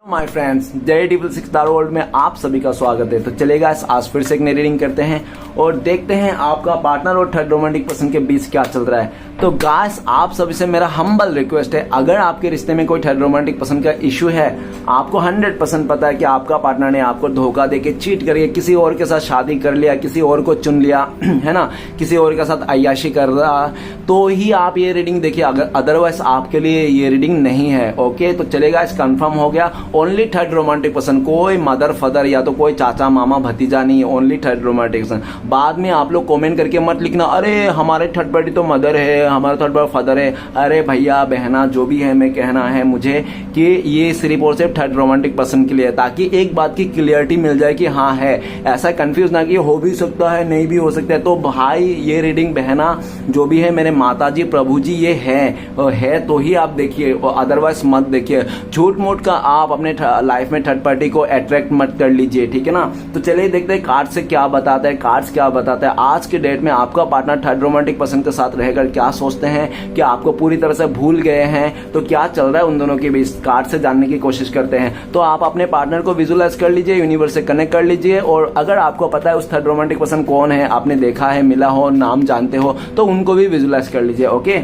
My friends, जय table 6 star world में आप सभी का स्वागत है। तो चलेगा आज फिर से एक नई रीडिंग करते हैं और देखते हैं आपका पार्टनर और थर्ड रोमांटिक पर्सन के बीच क्या चल रहा है। तो गाइस, आप सभी से मेरा हम्बल रिक्वेस्ट है, अगर आपके रिश्ते में कोई थर्ड रोमांटिक पर्सन का इशू है, आपको 100% पता है कि आपका पार्टनर ने आपको धोखा देके चीट करके किसी और के साथ शादी कर लिया, किसी और को चुन लिया है ना, किसी और के साथ अय्याशी कर रहा, तो ही आप ये रीडिंग देखिए। अदरवाइज आपके लिए ये रीडिंग नहीं है। ओके, तो चलेगा, इस कंफर्म हो गया। ओनली थर्ड रोमांटिक पर्सन, कोई मदर फादर या तो कोई चाचा मामा भतीजा नहीं है, ओनली थर्ड रोमांटिक पर्सन। बाद में आप लोग कमेंट करके मत लिखना, अरे हमारे थर्ड पार्टी तो मदर है, हमारा थर्ड पार्टी फादर है। अरे भैया बहना जो भी है, मैं कहना है मुझे कि ये सिर्फ और सिर्फ थर्ड रोमांटिक पर्सन के लिए है, ताकि एक बात की क्लियरिटी मिल जाए कि हाँ है, ऐसा कंफ्यूज ना कि हो भी सकता है नहीं भी हो सकता है। तो भाई ये रीडिंग बहना जो भी है, मेरे माता जी प्रभु जी, ये है तो ही आप देखिए, अदरवाइज मत देखिए। झूठ मूठ का आप अपने लाइफ में थर्ड पार्टी को अट्रैक्ट मत कर लीजिए, ठीक है ना। तो चलिए देखते हैं कार्ड से क्या बताता है, कार्ड्स क्या बताता है। आज के डेट में आपका पार्टनर थर्ड रोमांटिक पर्सन के साथ रहकर क्या सोचते हैं, क्या आपको पूरी तरह से भूल गए हैं, तो क्या चल रहा है उन दोनों के बीच, कार्ड से जानने की कोशिश करते हैं। तो आप अपने पार्टनर को विजुअलाइज कर लीजिए, यूनिवर्स से कनेक्ट कर लीजिए, और अगर आपको पता है उस थर्ड रोमांटिक पर्सन कौन है, आपने देखा है, मिला हो, नाम जानते हो, तो उनको भी विजुअलाइज कर लीजिए। ओके,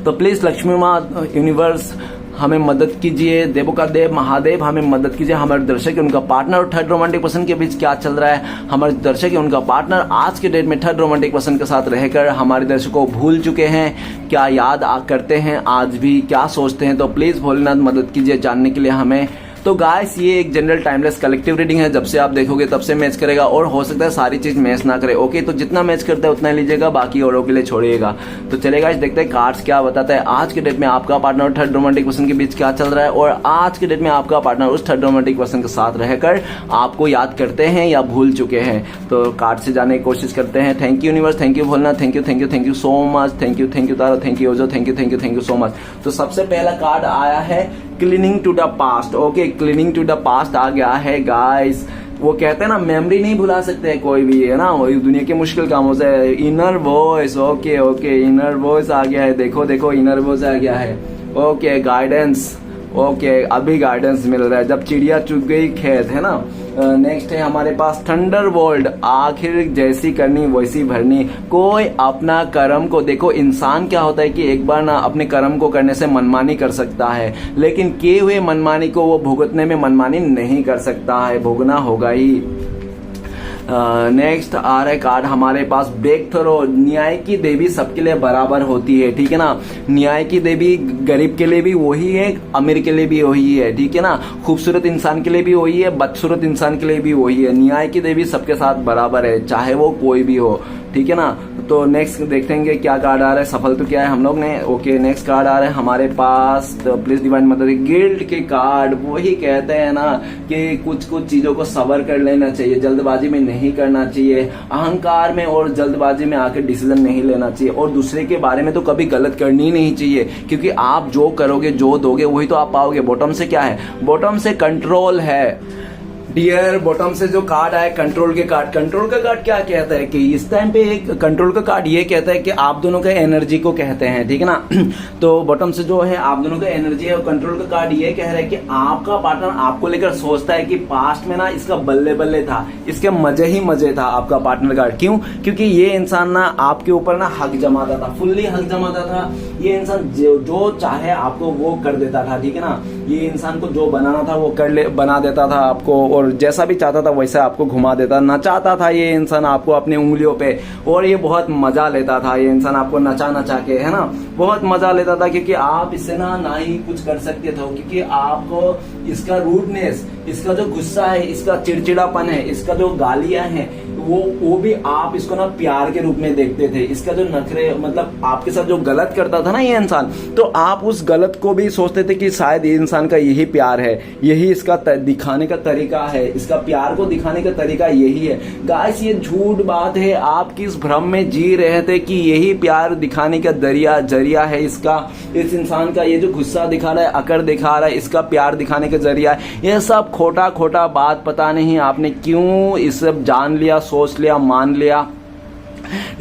तो प्लीज लक्ष्मी माँ, यूनिवर्स हमें मदद कीजिए, देवों का देव महादेव हमें मदद कीजिए। हमारे दर्शक उनका पार्टनर और थर्ड रोमांटिक पर्सन के बीच क्या चल रहा है। हमारे दर्शक उनका पार्टनर आज के डेट में थर्ड रोमांटिक पर्सन के साथ रहकर हमारे दर्शकों को भूल चुके हैं, क्या याद करते हैं आज भी, क्या सोचते हैं। तो प्लीज भोलेनाथ मदद कीजिए जानने के लिए हमें। तो गाइस, ये एक जनरल टाइमलेस कलेक्टिव रीडिंग है, जब से आप देखोगे तब से मैच करेगा, और हो सकता है सारी चीज मैच ना करे। ओके, तो जितना मैच करता है उतना लीजिएगा, बाकी औरों के लिए छोड़िएगा। तो चलेगा, इस देखते हैं कार्ड्स क्या बताता है। आज के डेट में आपका पार्टनर और थर्ड रोमांटिक पर्सन के बीच क्या चल रहा है, और आज के डेट में आपका पार्टनर उस थर्ड रोमांटिक पर्सन के साथ रहकर आपको याद करते हैं या भूल चुके हैं। तो कार्ड से जाने की कोशिश करते हैं। Thank you universe, thank you Bholenath, thank you so much, thank you Tara, thank you ओजो, थैंक यू सो मच। तो सबसे पहला कार्ड आया है cleaning to the past. Okay, cleaning to the past आ गया है गाइस। वो कहते हैं ना, मेमोरी नहीं भुला सकते हैं कोई भी, है ना, वही दुनिया के मुश्किल कामों से। Inner voice, okay, inner voice आ गया है, देखो इनर वॉइस आ गया है। ओके, गाइडेंस, ओके, अभी गाइडेंस मिल रहा है, जब चिड़िया चुग गई खेत, है ना। नेक्स्ट है हमारे पास थंडर वर्ल्ड, आखिर जैसी करनी वैसी भरनी। कोई अपना कर्म को देखो, इंसान क्या होता है कि एक बार ना अपने कर्म को करने से मनमानी कर सकता है, लेकिन किए हुए मनमानी को वो भुगतने में मनमानी नहीं कर सकता है, भोगना होगा ही। नेक्स्ट आ रहा है कार्ड हमारे पास ब्रेक थ्रो। न्याय की देवी सबके लिए बराबर होती है, ठीक है ना। न्याय की देवी गरीब के लिए भी वही है, अमीर के लिए भी वही है, ठीक है ना। खूबसूरत इंसान के लिए भी वही है, बदसूरत इंसान के लिए भी वही है। न्याय की देवी सबके साथ बराबर है, चाहे वो कोई भी हो, ठीक है ना। तो नेक्स्ट देखेंगे क्या कार्ड आ रहा है, सफल तो क्या है हम लोग ने। ओके, नेक्स्ट कार्ड आ रहा है हमारे पास, तो प्लीज डिवाइन मदद, गिल्ट के कार्ड। वही कहते हैं ना कि कुछ चीजों को सबर कर लेना चाहिए, जल्दबाजी में नहीं करना चाहिए, अहंकार में और जल्दबाजी में आकर डिसीजन नहीं लेना चाहिए, और दूसरे के बारे में तो कभी गलत करनी ही नहीं चाहिए, क्योंकि आप जो करोगे, जो दोगे, वही तो आप पाओगे। बॉटम से क्या है, बॉटम से कंट्रोल है डियर। बॉटम से जो कार्ड आया कंट्रोल के कार्ड, कंट्रोल का कार्ड क्या कहता है कि इस टाइम पे एक कंट्रोल का कार्ड ये कहता है कि आप दोनों का एनर्जी को कहते हैं, ठीक है ना। तो बॉटम से जो है आप दोनों का एनर्जी है, और कंट्रोल का कार्ड ये कह रहा है कि आपका पार्टनर आपको लेकर सोचता है कि पास्ट में ना इसका बल्ले बल्ले था, इसके मजे ही मजे था आपका पार्टनर कार्ड। क्यों? क्योंकि ये इंसान ना आपके ऊपर ना हक जमाता था, फुल्ली हक जमाता था। ये इंसान जो चाहे आपको वो कर देता था, ठीक है ना। ये इंसान को जो बनाना था वो बना देता था आपको, और जैसा भी चाहता था वैसा आपको घुमा देता, नचाता था ये इंसान आपको अपनी उंगलियों पे, और ये बहुत मजा लेता था ये इंसान आपको नचा के, है ना, बहुत मजा लेता था। क्योंकि आप इससे ना ही कुछ कर सकते थे, क्योंकि आपको इसका रूडनेस, इसका जो गुस्सा है, इसका चिड़चिड़ापन है, इसका जो गालियां हैं, वो भी आप इसको ना प्यार के रूप में देखते थे। इसका जो नखरे, मतलब आपके साथ जो गलत करता था ना ये इंसान, तो आप उस गलत को भी सोचते थे कि शायद ये इंसान का यही प्यार है, यही इसका दिखाने का तरीका है, इसका प्यार को दिखाने का तरीका यही है। गाइस, ये झूठ बात है, आप किस भ्रम में जी रहे थे कि यही प्यार दिखाने का जरिया है इसका, इस इंसान का ये जो गुस्सा दिखा रहा है, अकड़ दिखा रहा है, इसका प्यार दिखाने का जरिया है। ये सब खोटा बात, पता नहीं आपने क्यों इस सब जान लिया, सोच लिया, मान लिया।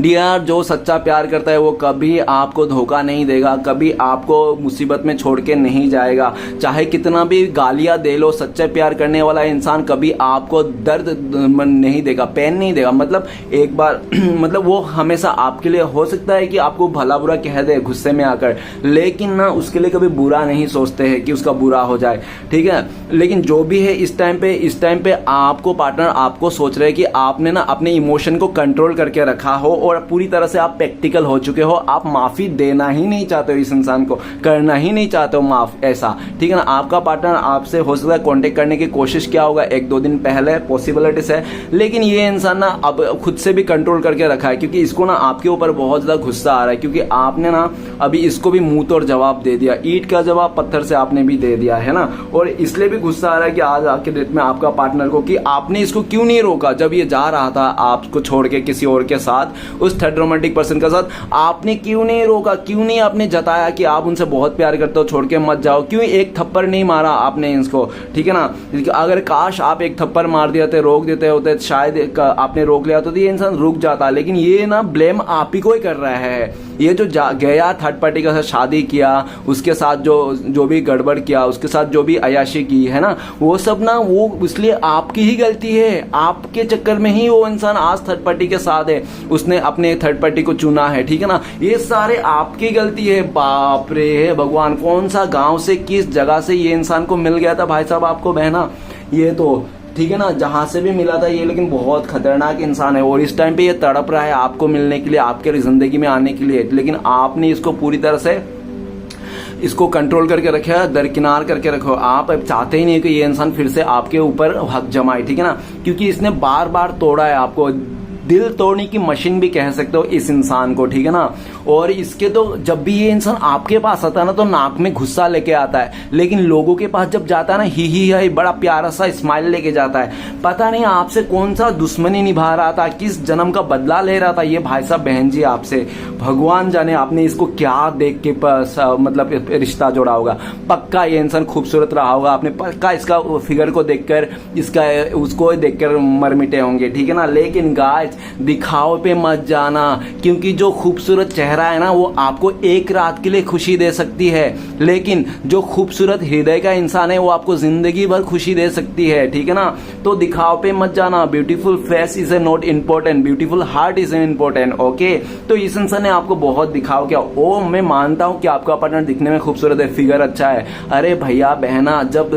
डियर, जो सच्चा प्यार करता है वो कभी आपको धोखा नहीं देगा, कभी आपको मुसीबत में छोड़ के नहीं जाएगा। चाहे कितना भी गालियां दे लो, सच्चा प्यार करने वाला इंसान कभी आपको दर्द नहीं देगा, पेन नहीं देगा। मतलब एक बार मतलब वो हमेशा आपके लिए, हो सकता है कि आपको भला बुरा कह दे गुस्से में आकर, लेकिन ना उसके लिए कभी बुरा नहीं सोचते हैं कि उसका बुरा हो जाए, ठीक है। लेकिन जो भी है इस टाइम पे आपको पार्टनर आपको सोच रहे हैं कि आपने ना अपने इमोशन को कंट्रोल करके रखा हो और पूरी तरह से आप प्रैक्टिकल हो चुके हो, आप माफी देना ही नहीं चाहते हो, इस इंसान को करना ही नहीं चाहते हो माफ, ऐसा, ठीक है ना। आपका पार्टनर आपसे हो सकता है कांटेक्ट करने की कोशिश किया होगा 1-2 दिन पहले, पॉसिबिलिटीज है, लेकिन ये इंसान ना अब खुद से भी कंट्रोल करके रखा है, क्योंकि इसको ना आपके ऊपर बहुत ज्यादा गुस्सा आ रहा है, क्योंकि आपने ना अभी इसको भी मुंह तोड़ जवाब दे दिया, ईंट का जवाब पत्थर से आपने भी दे दिया है ना। और इसलिए भी गुस्सा आ रहा है कि आज के डेट में आपका पार्टनर को, कि आपने इसको क्यों नहीं रोका जब ये जा रहा था आपको छोड़ के किसी और के साथ, उस थर्ड रोमांटिक पर्सन के साथ, आपने क्यों नहीं रोका, क्यों नहीं आपने जताया कि आप उनसे बहुत प्यार करते हो, छोड़ के मत जाओ, क्यों एक थप्पड़ नहीं मारा आपने इसको, ठीक है ना। अगर काश आप एक थप्पड़ मार देते, रोक देते होते, शायद आपने रोक लिया तो ये इंसान रुक जाता, लेकिन ये ना ब्लेम आप ही को ही कर रहा है। ये जो गया थर्ड पार्टी के साथ शादी किया, उसके साथ जो भी गड़बड़ किया, उसके साथ जो भी अयाशी की है ना, वो सब ना वो इसलिए आपकी ही गलती है, आपके चक्कर में ही वो इंसान आज थर्ड पार्टी के साथ है, उसने अपने थर्ड पार्टी को चुना है, ठीक है ना। ये सारे आपकी गलती है। बाप रे भगवान, कौन सा गांव से किस जगह से ये इंसान को मिल गया था भाई साहब आपको बहना, ये तो ठीक है ना, जहां से भी मिला था ये, लेकिन बहुत खतरनाक इंसान है और इस टाइम पे ये तड़प रहा है आपको मिलने के लिए, आपके जिंदगी में आने के लिए, लेकिन आपने इसको पूरी तरह से इसको कंट्रोल करके रखा, दरकिनार करके रखो। आप अब चाहते ही नहीं कि ये इंसान फिर से आपके ऊपर हक जमाए, ठीक है ना, क्योंकि इसने बार बार तोड़ा है आपको, दिल तोड़ने की मशीन भी कह सकते हो इस इंसान को, ठीक है ना। और इसके तो जब भी ये इंसान आपके पास आता है ना तो नाक में गुस्सा लेके आता है, लेकिन लोगों के पास जब जाता है ना ही है, बड़ा प्यारा सा स्माइल लेके जाता है। पता नहीं आपसे कौन सा दुश्मनी निभा रहा था, किस जन्म का बदला ले रहा था ये भाई साहब बहन जी आपसे, भगवान जाने आपने इसको क्या देख के मतलब रिश्ता जोड़ा होगा। पक्का ये इंसान खूबसूरत रहा होगा, आपने पक्का इसका फिगर को देखकर, इसका उसको देखकर मर मिटे होंगे, ठीक है ना। लेकिन गाइस दिखाव पे मत जाना, क्योंकि जो खूबसूरत चेहरा है ना वो आपको एक रात के लिए खुशी दे सकती है, लेकिन जो खूबसूरत हृदय का इंसान है वो आपको जिंदगी भर खुशी दे सकती है, ठीक है ना। तो दिखाव पे मत जाना। Beautiful face is a not important, beautiful heart is important, okay. तो इस इंसान ने आपको बहुत दिखाव किया। ओ मैं मानता हूं कि आपका पार्टनर दिखने में खूबसूरत है, फिगर अच्छा है, अरे भैया बहना, जब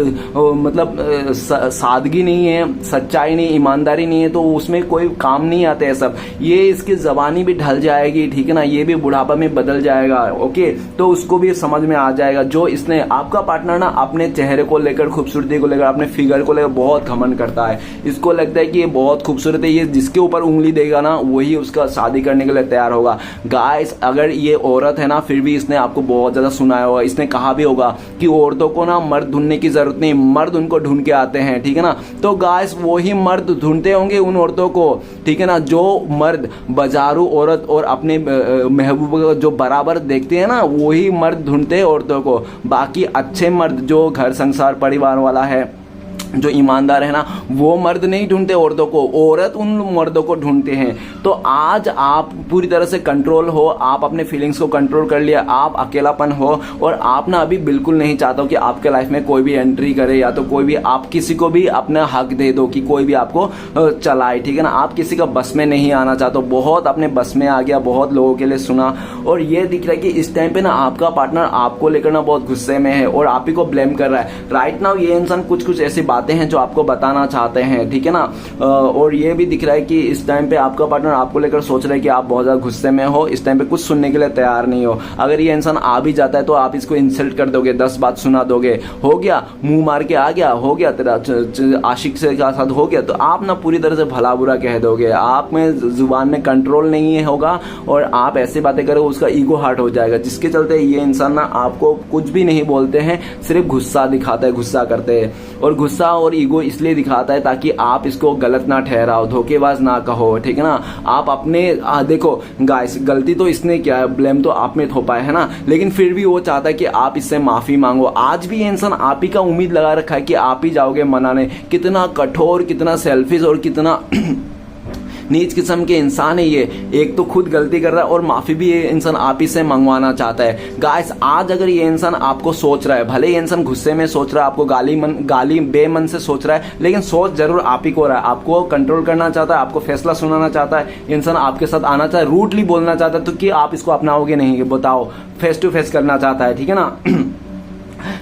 मतलब सादगी नहीं है, सच्चाई नहीं, ईमानदारी नहीं है, तो उसमें कोई काम नहीं आते है सब। ये इसकी जबानी भी ढल जाएगी, ठीक है ना, ये भी बुढ़ापा में बदल जाएगा, ओके। तो उसको भी समझ में आ जाएगा। जो इसने आपका पार्टनर ना अपने चेहरे को लेकर, खूबसूरती को लेकर, अपने फिगर को लेकर बहुत घमंड करता है, इसको लगता है कि ये बहुत खूबसूरत है, ये जिसके ऊपर उंगली देगा ना वही उसका शादी करने के लिए तैयार होगा। गाइस अगर ये औरत है ना, फिर भी इसने आपको बहुत ज्यादा सुनाया होगा, इसने कहा भी होगा कि औरतों को ना मर्द ढूंढने की जरूरत नहीं, मर्द उनको ढूंढ के आते हैं, ठीक है ना। तो गाइस वही मर्द ढूंढते होंगे उन औरतों को, ठीक है ना, जो मर्द बाजारू औरत और अपने महबूब को जो बराबर देखते हैं ना, वही मर्द ढूंढते हैं औरतों को। बाकी अच्छे मर्द जो घर संसार परिवार वाला है, जो ईमानदार है ना, वो मर्द नहीं ढूंढते औरतों को, औरत उन मर्दों को ढूंढते हैं। तो आज आप पूरी तरह से कंट्रोल हो, आप अपने फीलिंग्स को कंट्रोल कर लिया, आप अकेलापन हो, और आप ना अभी बिल्कुल नहीं चाहते हो कि आपके लाइफ में कोई भी एंट्री करे, या तो कोई भी आप किसी को भी अपना हक दे दो कि कोई भी आपको चलाए, ठीक है ना। आप किसी का बस में नहीं आना चाहते, बहुत अपने बस में आ गया, बहुत लोगों के लिए सुना, और ये दिख रहा है कि इस टाइम पे ना आपका पार्टनर आपको लेकर ना बहुत गुस्से में है और आप ही को ब्लेम कर रहा है। राइट नाउ ये इंसान कुछ ऐसी बातें हैं जो आपको बताना चाहते हैं, ठीक है ना। और ये भी दिख रहा है कि इस टाइम पे आपका पार्टनर आपको लेकर सोच रहा है कि आप बहुत ज्यादा गुस्से में हो, इस टाइम पे कुछ सुनने के लिए तैयार नहीं हो। अगर ये इंसान आ भी जाता है तो आप इसको इंसल्ट कर दोगे, 10 बात सुना दोगे, हो गया मुंह मार के आ गया, हो गया तेरा आशिक से साथ हो गया, तो आप ना पूरी तरह से भला बुरा कह दोगे, आप में जुबान में कंट्रोल नहीं होगा और आप ऐसी बातें करोगे, उसका ईगो हर्ट हो जाएगा, जिसके चलते ये इंसान ना आपको कुछ भी नहीं बोलते हैं, सिर्फ गुस्सा दिखाता है, गुस्सा करते हैं। और गुस्सा और ईगो इसलिए दिखाता है ताकि आप इसको गलत ना ठहराओ, धोखेबाज ना कहो, ठीक है ना। आप अपने देखो गाइस, गलती तो इसने किया है, ब्लेम तो आप में थोपा है ना, लेकिन फिर भी वो चाहता है कि आप इससे माफी मांगो। आज भी ये इंसान आप ही का उम्मीद लगा रखा है कि आप ही जाओगे मनाने। कितना कठोर, कितना सेल्फिश और कितना नीच किस्म के इंसान है ये। एक तो खुद गलती कर रहा है और माफी भी ये इंसान आप ही से मंगवाना चाहता है। गाइस आज अगर ये इंसान आपको सोच रहा है, भले ये इंसान गुस्से में सोच रहा है, आपको गाली बेमन से सोच रहा है, लेकिन सोच जरूर आप ही को रहा है। आपको कंट्रोल करना चाहता है, आपको फैसला सुनाना चाहता है, इंसान आपके साथ आना चाहता है, रूटली बोलना चाहता है, तो कि आप इसको अपनाओगे नहीं, बताओ, फेस टू फेस करना चाहता है, ठीक है ना।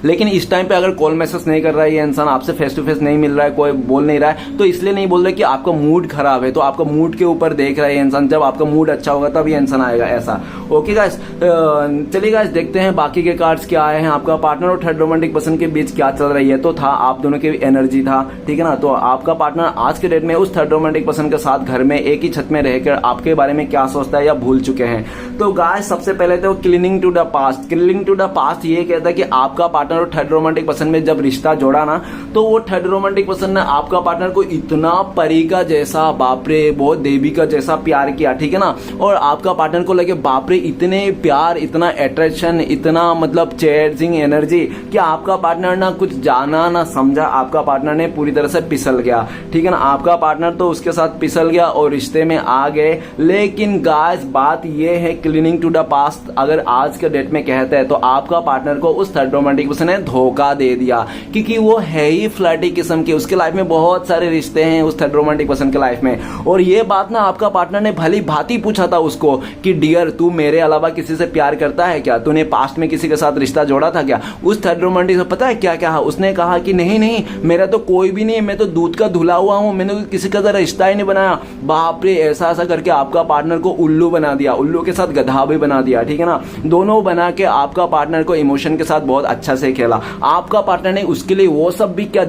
लेकिन इस टाइम पे अगर कॉल मैसेज नहीं कर रहा है ये इंसान, आपसे फेस टू फेस नहीं मिल रहा है, कोई बोल नहीं रहा है, तो इसलिए नहीं बोल रहा कि आपका मूड खराब है, तो आपका मूड के ऊपर देख रहा है ये इंसान। जब आपका मूड अच्छा होगा तब ये इंसान आएगा, ऐसा। ओके गाइस, चलिए गाइस देखते हैं बाकी के कार्ड्स क्या आए हैं। आपका पार्टनर और थर्ड रोमांटिक पर्सन के बीच क्या चल रही है, तो था आप दोनों की एनर्जी था, ठीक है ना। तो आपका पार्टनर आज के डेट में उस थर्ड रोमांटिक पर्सन के साथ घर में एक ही छत में रहकर आपके बारे में क्या सोचता है या भूल चुके हैं। तो गाइस सबसे पहले तो cleaning to the past. Cleaning to the past ये कहता है कि आपका पार्टनर और थर्ड रोमांटिक पर्सन में जब रिश्ता जोड़ा ना, तो वो थर्ड रोमांटिक पर्सन ने आपका पार्टनर को इतना परी का जैसा, बाप रे, बहुत देवी का जैसा प्यार किया, ठीक है ना। और आपका पार्टनर को लगे बाप रे इतने प्यार, इतना अट्रैक्शन, इतना मतलब चेजिंग एनर्जी कि आपका पार्टनर ना कुछ जाना ना समझा, आपका पार्टनर ने पूरी तरह से पिसल गया, ठीक है ना। आपका पार्टनर तो उसके साथ पिसल गया और रिश्ते में आ गए। लेकिन गाइस बात ये है, क्लीनिंग टू द पास्ट अगर आज के डेट में कहते हैं तो आपका पार्टनर को उस थर्ड रोमांटिक पर्सन ने धोखा दे दिया, क्योंकि वो है ही फ्लर्टी किस्म के। उसके लाइफ में बहुत सारे रिश्ते हैं उस थर्ड रोमांटिक पर्सन के लाइफ में। और ये बात ना आपका पार्टनर ने भली भांति पूछा था उसको कि डियर तू मेरे अलावा किसी से प्यार करता है क्या, तूने पास्ट में किसी के साथ रिश्ता जोड़ा था क्या। उस थर्ड रोमांटिक से पता है क्या क्या, उसने कहा कि नहीं नहीं मेरा तो कोई भी नहीं है, मैं तो दूध का धुला हुआ हूं, मैंने तो किसी का रिश्ता ही नहीं बनाया। बाप रे, ऐसा ऐसा करके आपका पार्टनर को उल्लू बना दिया, उल्लू के साथ गधा भी बना दिया, ठीक है ना। दोनों बना के आपका पार्टनर को इमोशन के साथ बहुत अच्छा से खेला। आपका पार्टनर ने उसके लिए वो सब भी किया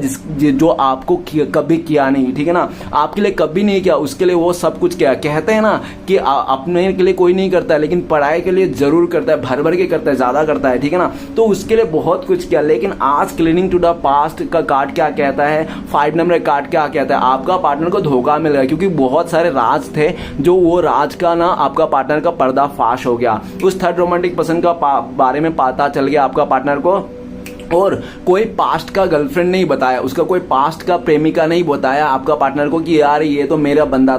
जो आपको कभी किया नहीं, ठीक है ना। आपके लिए कभी नहीं किया, उसके लिए वो सब कुछ किया। कहते हैं ना कि अपने के लिए कोई नहीं करता है, लेकिन पढ़ाई के लिए जरूर करता है, भर भर के करता है, ज्यादा करता है, ठीक है ना। तो उसके लिए बहुत कुछ किया। लेकिन आज क्लीनिंग टू द पास्ट का कार्ड क्या कहता है, 5 नंबर कार्ड क्या कहता है, आपका पार्टनर को धोखा मिल गया, क्योंकि बहुत सारे राज थे जो वो राज का ना आपका पार्टनर का पर्दाफाश हो गया। उस थर्ड रोमांटिक पर्सन का बारे में पता चल गया आपका पार्टनर को, और कोई पास्ट का गर्लफ्रेंड नहीं बताया, उसका कोई पास्ट का प्रेमिका नहीं बताया आपका पार्टनर को कि यार ये तो मेरा बंदा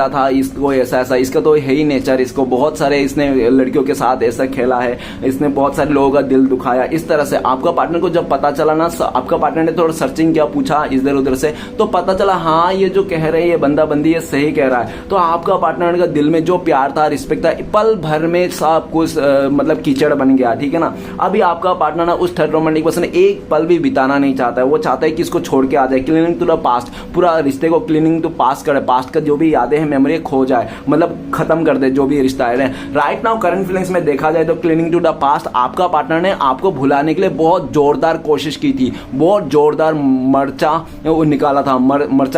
था, इसको ऐसा ऐसा, इसका तो है ही नेचर, इसको बहुत सारे इसने लड़कियों के साथ ऐसा खेला है, इसने बहुत सारे लोगों का दिल दुखाया। इस तरह से आपका पार्टनर को जब पता चला ना, आपका पार्टनर ने थोड़ा सर्चिंग किया, पूछा इधर उधर से, तो पता चला हाँ ये जो कह रहे हैं ये बंदा बंदी ये सही कह रहा है। तो आपका पार्टनर का दिल में जो प्यार था, रिस्पेक्ट था, पल भर में सब कुछ मतलब कीचड़ बन गया, ठीक है ना। अभी आपका पार्टनर ना उस थर्ड रोमांटिक पर्सन एक पल भी बिताना नहीं चाहता है, वो चाहता है कि इसको छोड़ के आ जाए। क्लीनिंग टू द पास्ट, पूरा रिश्ते को क्लीनिंग टू पास्ट करे, पास्ट का जो भी यादें हैं, मेमोरी खो जाए, मतलब खत्म कर दे जो भी रिश्ता है। राइट नाउ करंट फीलिंग्स में देखा जाए तो क्लीनिंग टू द पास्ट आपका पार्टनर ने आपको भुलाने के लिए बहुत जोरदार कोशिश की थी, बहुत जोरदार मर्चा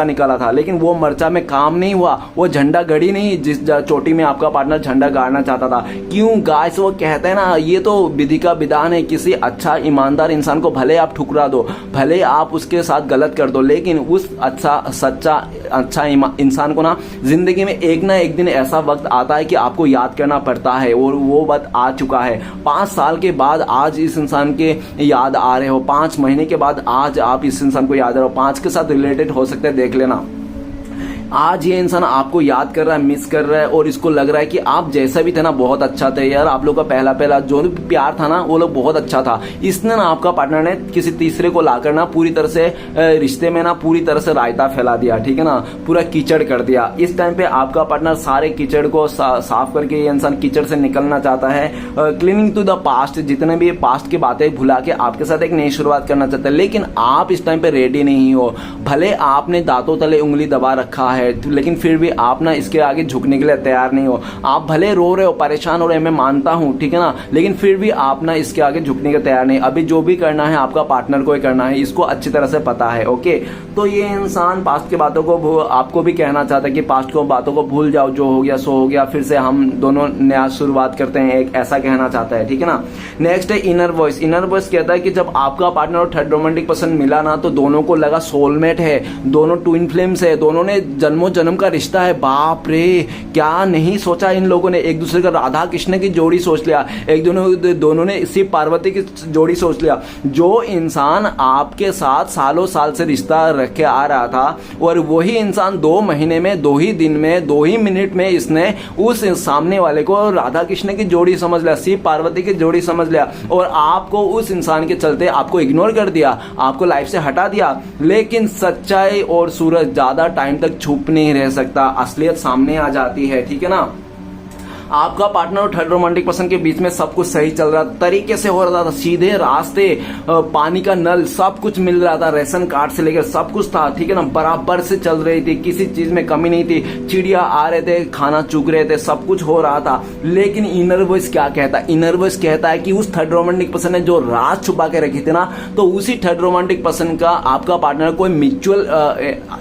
निकाला था, लेकिन वो मर्चा में काम नहीं हुआ, वो झंडा गड़ी नहीं जिस चोटी में आपका पार्टनर झंडा गाड़ना चाहता था। क्यों गाइस, वो कहते हैं ना ये तो विधि का विधान है, किसी अच्छा ईमानदार इंसान को भले आप ठुकरा दो, भले आप उसके साथ गलत कर दो, लेकिन उस अच्छा इंसान को ना जिंदगी में एक ना एक दिन ऐसा वक्त आता है कि आपको याद करना पड़ता है, और वो वक्त आ चुका है। 5 साल के बाद आज इस इंसान के याद आ रहे हो, 5 महीने के बाद आज आप इस इंसान को याद आ रहे हो, 5 के साथ रिलेटेड हो सकते हैं, देख लेना। आज ये इंसान आपको याद कर रहा है, मिस कर रहा है, और इसको लग रहा है कि आप जैसा भी थे ना बहुत अच्छा थे यार, आप लोग का पहला जो भी प्यार था ना वो लोग बहुत अच्छा था। इसने ना आपका पार्टनर ने किसी तीसरे को लाकर ना पूरी तरह से रिश्ते में ना पूरी तरह से रायता फैला दिया, ठीक है ना, पूरा कीचड़ कर दिया। इस टाइम पे आपका पार्टनर सारे कीचड़ को साफ करके, ये इंसान कीचड़ से निकलना चाहता है। क्लीनिंग टू द पास्ट, जितने भी पास्ट की बातें भुला के आपके साथ एक नई शुरुआत करना चाहता है, लेकिन आप इस टाइम पे रेडी नहीं हो। भले आपने दांतों तले उंगली दबा रखा है, लेकिन फिर भी आप ना इसके आगे झुकने के लिए तैयार नहीं हो। आप भले रो रहे हो, परेशान हो रहे हो, मैं मानता हूं, ठीक है ना, लेकिन फिर भी आप ना इसके आगे झुकने के तैयार नहीं। अभी जो भी करना है आपका पार्टनर को ही करना है, इसको अच्छी तरह से पता है। ओके, तो ये इंसान पास्ट की बातों को आपको भी कहना चाहता है कि पास्ट को बातों को भूल जाओ, जो हो गया सो हो गया, फिर से हम दोनों नया शुरुआत करते हैं, एक ऐसा कहना चाहता है, ठीक है ना। नेक्स्ट है इनर वॉइस। इनर वॉइस कहता है कि जब आपका पार्टनर और थर्ड रोमांटिक पर्सन मिला ना, तो दोनों को लगा सोलमेट है, दोनों ट्विन फ्लेम्स है, दोनों ने जन्मों जन्म का रिश्ता है। बाप रे, क्या नहीं सोचा इन लोगों ने। एक दूसरे का राधा कृष्ण की जोड़ी सोच लिया, दोनों ने शिव पार्वती की जोड़ी सोच लिया। जो इंसान आपके साथ सालों साल से रिश्ता रख के आ रहा था, और वही इंसान 2 महीने में, 2 ही दिन में, 2 ही मिनट में इसने उस सामने वाले को राधा कृष्ण की जोड़ी समझ लिया, शिव पार्वती की जोड़ी समझ लिया, और आपको उस इंसान के चलते आपको इग्नोर कर दिया, आपको लाइफ से हटा दिया। लेकिन सच्चाई और सूरज ज्यादा टाइम तक छुप नहीं रह सकता, असलियत सामने आ जाती है, ठीक है ना। आपका पार्टनर और थर्ड रोमांटिक पर्सन के बीच में सब कुछ सही चल रहा तरीके से हो रहा था, सीधे रास्ते, पानी का नल, सब कुछ मिल रहा था, राशन कार्ड से लेकर सब कुछ था, ठीक है ना, बराबर से चल रही थी, किसी चीज में कमी नहीं थी, चिड़िया आ रहे थे, खाना चुग रहे थे, सब कुछ हो रहा था। लेकिन इनर वॉइस क्या कहता है? इनर वॉइस कहता है कि उस थर्ड रोमांटिक पर्सन ने जो राज छुपा के रखी थी ना, तो उसी थर्ड रोमांटिक पर्सन का आपका पार्टनर कोई म्यूचुअल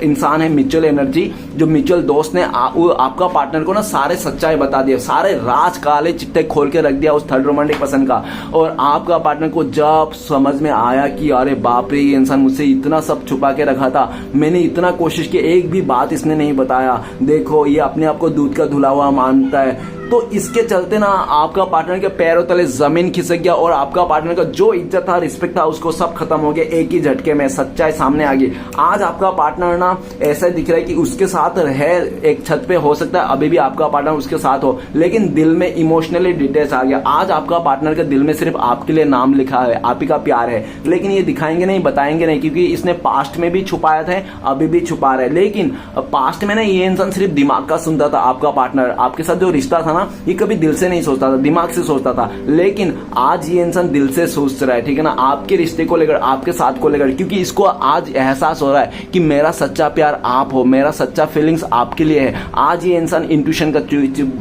इंसान है, म्यूचुअल एनर्जी, जो म्यूचुअल दोस्त ने आपका पार्टनर को ना सारे सच्चाई बता दिए, सारे राज काले चिट्टे खोल के रख दिया उस थर्ड रोमांटिक पर्सन का। और आपका पार्टनर को जब समझ में आया कि अरे बाप रे, ये इंसान मुझसे इतना सब छुपा के रखा था, मैंने इतना कोशिश की, एक भी बात इसने नहीं बताया, देखो ये अपने आप को दूध का धुला हुआ मानता है। तो इसके चलते ना आपका पार्टनर के पैरों तले जमीन खिसक गया, और आपका पार्टनर का जो इज्जत था, रिस्पेक्ट था, उसको सब खत्म हो गया एक ही झटके में। सच्चाई सामने आ गई। आज आपका पार्टनर ना ऐसा दिख रहा है कि उसके साथ है, एक छत पे हो सकता है अभी भी आपका पार्टनर उसके साथ हो, लेकिन दिल में इमोशनली डिटेल्स आ गया। आज आपका पार्टनर के दिल में सिर्फ आपके लिए नाम लिखा है, आप ही का प्यार है, लेकिन ये दिखाएंगे नहीं, बताएंगे नहीं, क्योंकि इसने पास्ट में भी छुपाया था, अभी भी छुपा रहा है। लेकिन पास्ट में ना ये इंसान सिर्फ दिमाग का सुनता था। आपका पार्टनर आपके साथ जो रिश्ता था ना, ये कभी दिल से नहीं सोचता था, दिमाग से सोचता था, लेकिन आज ये इंसान दिल से सोच रहा है, ठीक है ना, आपके रिश्ते को लेकर, आपके साथ को लेकर, क्योंकि इसको आज एहसास हो रहा है कि मेरा सच्चा प्यार आप हो, मेरा सच्चा फीलिंग्स आपके लिए है। आज ये इंसान इंट्यूशन का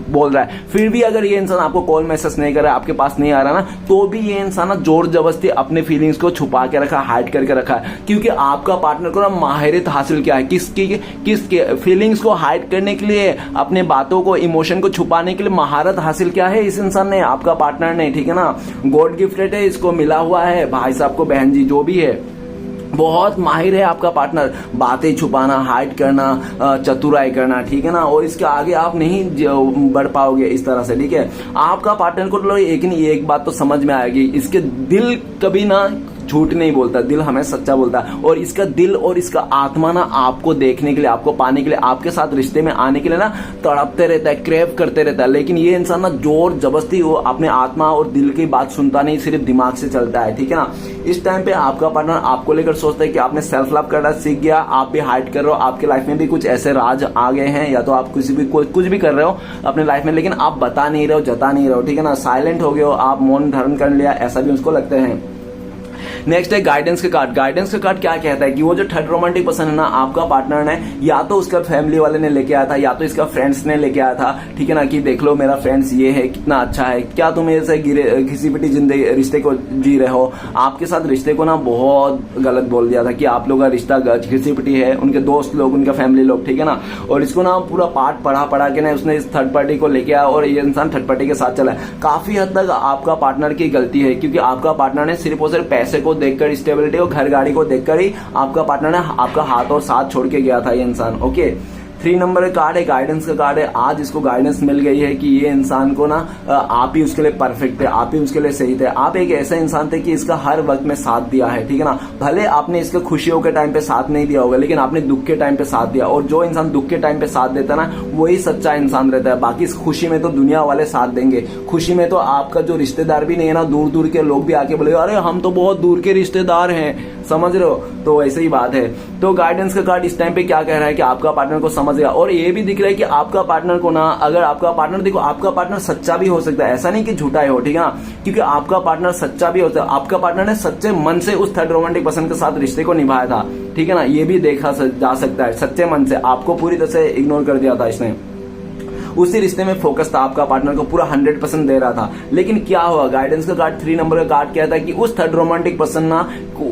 बोल रहा है। फिर भी अगर ये इंसान आपको कॉल मैसेज नहीं कर रहा है, आपके पास नहीं आ रहा ना, तो भी ये इंसान ना जोर जबरदस्ती अपने फीलिंग्स को छुपा के रखा, हाइड करके रखा है, क्योंकि आपका पार्टनर को ना माहिरियत हासिल किया है किसके फीलिंग्स को हाइड करने के लिए, अपने बातों को, इमोशन को छुपाने के लिए महारत हासिल किया है इस इंसान ने, आपका पार्टनर ने, ठीक है ना। गॉड गिफ्टेड है, इसको मिला हुआ है, भाई साहब को, बहन जी, जो भी है, बहुत माहिर है आपका पार्टनर बातें छुपाना, हाइड करना, चतुराई करना, ठीक है ना। और इसके आगे आप नहीं बढ़ पाओगे इस तरह से, ठीक है। आपका पार्टनर को एक बात तो समझ में आएगी, इसके दिल कभी ना झूठ नहीं बोलता, दिल हमें सच्चा बोलता है, और इसका दिल और इसका आत्मा ना आपको देखने के लिए, आपको पाने के लिए, आपके साथ रिश्ते में आने के लिए ना तड़पते रहता है, क्रेव करते रहता है। लेकिन ये इंसान ना जोर जबरदस्ती वो अपने आत्मा और दिल की बात सुनता नहीं, सिर्फ दिमाग से चलता है, ठीक है ना। इस टाइम पे आपका पार्टनर आपको लेकर सोचता है कि आपने सेल्फ लव करना सीख गया, आप भी हाइड कर रहे हो, आपके लाइफ में भी कुछ ऐसे राज आ गए हैं, या तो आप कुछ भी कर रहे हो अपने लाइफ में, लेकिन आप बता नहीं रहे हो, जता नहीं रहे हो, ठीक है ना, साइलेंट हो गए हो, आप मौन धारण कर लिया, ऐसा भी उसको लगता है। नेक्स्ट है गाइडेंस का कार्ड। गाइडेंस का कार्ड क्या कहता है कि वो जो थर्ड रोमांटिक पर्सन है ना, आपका पार्टनर ने, या तो उसका फैमिली वाले ने लेके आया था, या तो इसका फ्रेंड्स ने लेके आया था, ठीक है ना, कि देख लो मेरा फ्रेंड्स ये है, कितना अच्छा है, क्या तुम ऐसे घिसी पिटी जिंदगी रिश्ते को जी रहे हो। आपके साथ रिश्ते को ना बहुत गलत बोल दिया था कि आप लोग का रिश्ता घिसी पिटी है, उनके दोस्त लोग, उनका फैमिली लोग, ठीक है ना। और इसको ना पूरा पाठ पढ़ा के ना उसने इस थर्ड पार्टी को लेके आया, और ये इंसान थर्ड पार्टी के साथ चला। काफी हद तक आपका पार्टनर की गलती है, क्योंकि आपका पार्टनर ने सिर्फ और सिर्फ पैसे को देखकर, स्टेबिलिटी और घर गाड़ी को देखकर ही आपका पार्टनर ने आपका हाथ और साथ छोड़ के गया था ये इंसान। ओके, 3 नंबर का कार्ड है, गाइडेंस का कार्ड है। आज इसको गाइडेंस मिल गई है कि ये इंसान को ना आप ही उसके लिए परफेक्ट थे, आप ही उसके लिए सही थे, आप एक ऐसा इंसान थे कि इसका हर वक्त में साथ दिया है, ठीक है ना। भले आपने इसके खुशियों के टाइम पे साथ नहीं दिया होगा, लेकिन आपने दुख के टाइम पे साथ दिया, और जो इंसान दुख के टाइम पे साथ देता है ना, वही सच्चा इंसान रहता है। बाकी इस खुशी में तो दुनिया वाले साथ देंगे, खुशी में तो आपका जो रिश्तेदार भी नहीं है ना, दूर दूर के लोग भी आके बोले अरे हम तो बहुत दूर के रिश्तेदार हैं, समझ रहे हो, तो ऐसे ही बात है। तो गाइडेंस का कार्ड इस टाइम पे क्या कह रहा है कि आपका पार्टनर को समझ गया, और ये भी दिख रहा है कि आपका पार्टनर को ना, अगर आपका पार्टनर, देखो आपका पार्टनर सच्चा भी हो सकता है, ऐसा नहीं कि झूठा हो, ठीक है ना, क्योंकि आपका पार्टनर सच्चा भी होता है। आपका पार्टनर ने सच्चे मन से उस थर्ड रोमांटिक पर्सन के साथ रिश्ते को निभाया था, ठीक है ना, ये भी देखा जा सकता है, सच्चे मन से, आपको पूरी तरह से इग्नोर कर दिया था इसने, उसी रिश्ते में फोकस था, आपका पार्टनर को पूरा 100% दे रहा था। लेकिन क्या हुआ, गाइडेंस का कार्ड 3 नंबर का कार्ड कहता है कि उस थर्ड रोमांटिक पर्सन ना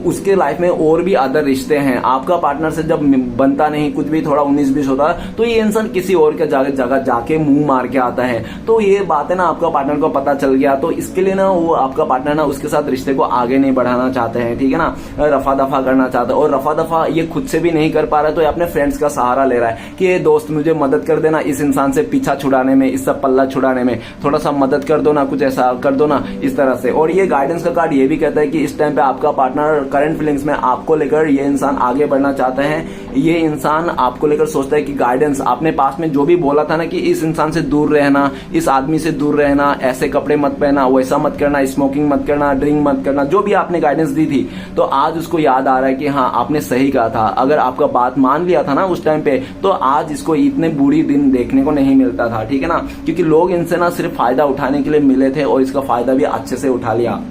उसके लाइफ में और भी अदर रिश्ते हैं। आपका पार्टनर से जब बनता नहीं, कुछ भी थोड़ा 19-20 होता है तो ये इंसान किसी और के जगह जाके मुंह मार के आता है। तो ये बात है ना, आपका पार्टनर को पता चल गया, तो इसके लिए ना वो आपका पार्टनर ना उसके साथ रिश्ते को आगे नहीं बढ़ाना चाहते हैं, ठीक है ना, रफा दफा करना चाहते हैं। और रफा दफा ये खुद से भी नहीं कर पा रहा है तो ये अपने फ्रेंड्स का सहारा ले रहा है कि ये दोस्त मुझे मदद कर देना, इस इंसान से पीछा छुड़ाने में, इससे पल्ला छुड़ाने में, थोड़ा सा मदद कर दो ना, कुछ ऐसा कर दो ना, इस तरह से। और ये गाइडेंस का कार्ड ये भी कहता है कि इस टाइम पे आपका पार्टनर करंट फीलिंग्स में आपको लेकर ये इंसान आगे बढ़ना चाहता है। ये इंसान आपको लेकर सोचता है कि गाइडेंस आपने पास में जो भी बोला था ना कि इस इंसान से दूर रहना, इस आदमी से दूर रहना, ऐसे कपड़े मत पहना, वैसा मत करना, स्मोकिंग मत करना, ड्रिंक मत करना, जो भी आपने गाइडेंस दी थी, तो आज उसको याद आ रहा है कि हाँ आपने सही कहा था। अगर आपका बात मान लिया था ना उस टाइम पे, तो आज इसको इतने बुरी दिन देखने को नहीं मिलता था, ठीक है ना, क्योंकि लोग इनसे ना सिर्फ फायदा उठाने के लिए मिले थे और इसका फायदा भी अच्छे से उठा लिया।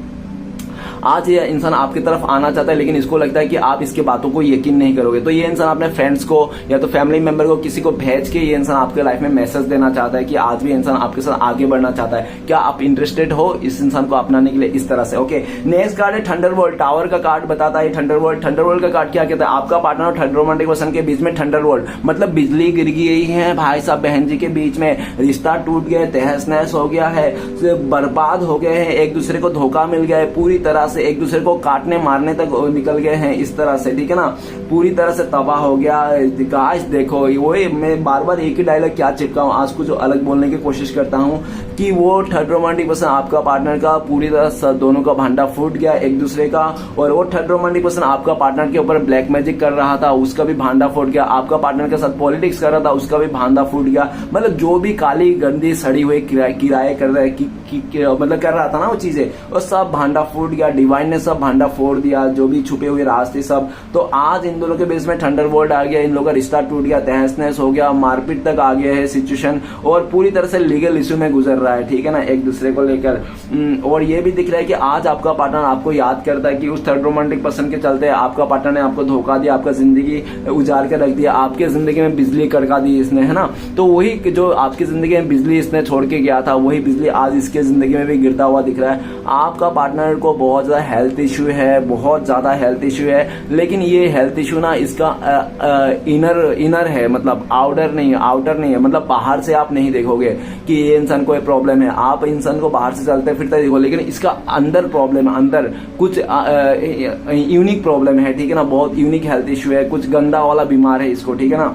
आज ये इंसान आपकी तरफ आना चाहता है लेकिन इसको लगता है कि आप इसके बातों को यकीन नहीं करोगे, तो ये इंसान अपने फ्रेंड्स को या तो फैमिली मेंबर को किसी को भेज के ये इंसान आपके लाइफ में मैसेज देना चाहता है कि आज भी इंसान आपके साथ आगे बढ़ना चाहता है, क्या आप इंटरेस्टेड हो इस इंसान को अपनाने के लिए, इस तरह से। ओके, नेक्स्ट कार्ड है थंडरबोल्ट। टावर का कार्ड बताता है थंडरबोल्ट। थंडरबोल्ट का कार्ड क्या कहता है, आपका पार्टनर और थर्ड रोमांटिक पर्सन के बीच में थंडरबोल्ट मतलब बिजली गिर गई है भाई साहब बहन जी के बीच में, रिश्ता टूट गया, तहस नहस हो गया है, बर्बाद हो गए हैं, एक दूसरे को धोखा मिल गया है, पूरी तरह से एक दूसरे को काटने मारने तक निकल गए हैं, इस तरह से, ठीक है ना, पूरी तरह से तबाह हो गया। गाइस देखो, वो मैं बार बार एक ही डायलॉग क्या चिपकाऊं, आज कुछ अलग बोलने की कोशिश करता हूं कि वो थर्ड रोमांटिक पर्सन आपका पार्टनर का पूरी तरह से दोनों का भांडा फूट गया एक दूसरे का, और वो थर्ड रोमांटिक पर्सन आपका पार्टनर के ऊपर ब्लैक मैजिक कर रहा था, उसका भी भांडा फूट गया। आपका पार्टनर के साथ पॉलिटिक्स कर रहा था, उसका भी भांडा फूट गया। मतलब जो भी काली गंदी सड़ी हुई किराए कर रहा है मतलब कर रहा था ना वो चीजें, वो सब भांडा फूट गया। डिवाइन ने सब भांडा फोड़ दिया, जो भी छुपे हुए राज थे सब। तो आज इन दोनों के बीच में थंडरबोल्ट आ गया, इन लोगों का रिश्ता टूट गया, तहस नहस हो गया, मारपीट तक आ गया है सिचुएशन, और पूरी तरह से लीगल इश्यू में गुजर रहा है, ठीक है ना, एक दूसरे को लेकर। और ये भी दिख रहा है कि आज आपका पार्टनर आपको याद करता है कि उस थर्ड रोमांटिक पर्सन के चलते आपका पार्टनर ने आपको धोखा दिया, आपका जिंदगी उजाड़ के रख दिया, आपके जिंदगी में बिजली कड़का दी इसने, है ना। तो वही जो आपकी जिंदगी में बिजली इसने छोड़ के गया था, वही बिजली आज इसके जिंदगी में भी गिरता हुआ दिख रहा है। आपका पार्टनर को बहुत ज्यादा हेल्थ इश्यू है, बहुत ज्यादा हेल्थ इश्यू है, लेकिन ये हेल्थ इश्यू ना इसका इनर है, मतलब आउटर नहीं है, मतलब बाहर से आप नहीं देखोगे कि ये इंसान को प्रॉब्लम है, आप इंसान को बाहर से चलते फिरते देखो, लेकिन इसका अंदर प्रॉब्लम है, अंदर कुछ यूनिक प्रॉब्लम है, ठीक है ना, बहुत यूनिक हेल्थ इश्यू है, कुछ गंदा वाला बीमार है इसको, ठीक है ना।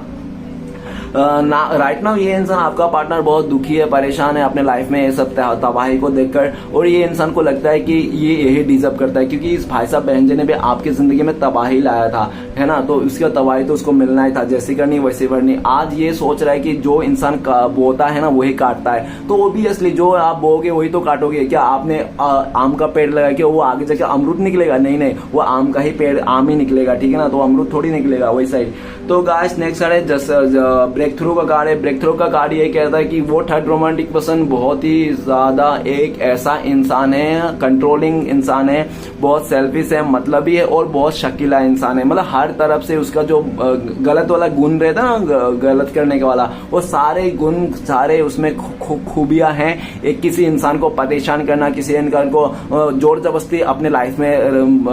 राइट नाउ ये इंसान आपका पार्टनर बहुत दुखी है, परेशान है अपने लाइफ में ये सब तबाही को देखकर, और ये इंसान को लगता है कि ये यही डिजर्व करता है, क्योंकि इस भाई साहब बहन जी ने भी आपकी जिंदगी में तबाही लाया था, है ना, तो उसका तबाही तो उसको मिलना ही था, जैसी करनी वैसी करनी। आज ये सोच रहा है कि जो इंसान बोता है ना वही काटता है, तो ओबियसली जो आप बोगे वही तो काटोगे। क्या आपने आम का पेड़ लगा के वो आगे जाके अमरूद निकलेगा? नहीं, वो आम का ही पेड़ आम ही निकलेगा, ठीक है ना, तो अमरूद थोड़ी निकलेगा वैसा ही। तो गाइस नेक्स्ट कार्ड है ब्रेक थ्रू का कार्ड है। ब्रेक थ्रू का कार्ड ये कहता है कि वो थर्ड रोमांटिक पर्सन बहुत ही ज्यादा एक ऐसा इंसान है, कंट्रोलिंग इंसान है, बहुत सेल्फिश है, मतलबी है और बहुत शकीला इंसान है। मतलब हर तरफ से उसका जो गलत वाला गुण रहता है ना, गलत करने का वाला, वो सारे गुण सारे उसमें खूबियां हैं। एक किसी इंसान को परेशान करना, किसी इंसान को जोर जबरदस्ती अपने लाइफ में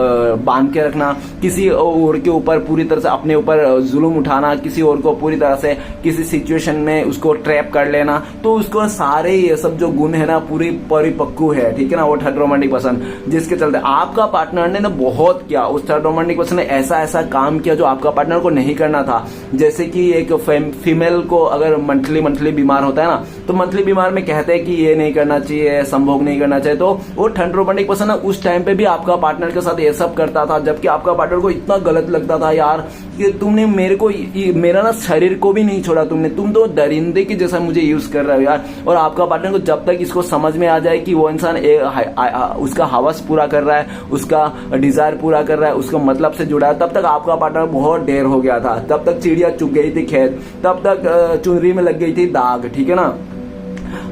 बांध के रखना, किसी और के ऊपर पूरी तरह से अपने ऊपर जुल्म उठाना, किसी और को पूरी तरह से किसी सिचुएशन में उसको ट्रैप कर लेना, तो उसको सारे ये सब जो गुण है ना पूरी परिपक्व है, ठीक है ना, वो थर्ड रोमांटिक पर्सन, जिसके चलते आपका पार्टनर ने ना बहुत किया, उस थर्ड रोमांटिक पर्सन ने ऐसा ऐसा काम किया जो आपका पार्टनर को नहीं करना था। जैसे कि एक फीमेल को अगर मंथली बीमार होता है ना, तो मंथली बीमार में कहते हैं कि ये नहीं करना चाहिए, संभोग नहीं करना चाहिए, तो वो थर्ड रोमांटिक पर्सन उस टाइम पे भी आपका पार्टनर के साथ ये सब करता था, जबकि आपका पार्टनर को इतना गलत लगता था यार कि तुमने मेरे को मेरा ना शरीर को भी नहीं छोड़ा, तुम तो दरिंदे की जैसा मुझे यूज कर रहे हो यार। और आपका पार्टनर को जब तक इसको समझ में आ जाए कि वो इंसान उसका हवस पूरा कर रहा है, उसका डिजायर पूरा कर रहा है, उसका मतलब से जुड़ा है, तब तक आपका पार्टनर बहुत देर हो गया था, तब तक चिड़िया चुग गई थी खेत, तब तक चुनरी में लग गई थी दाग, ठीक है ना।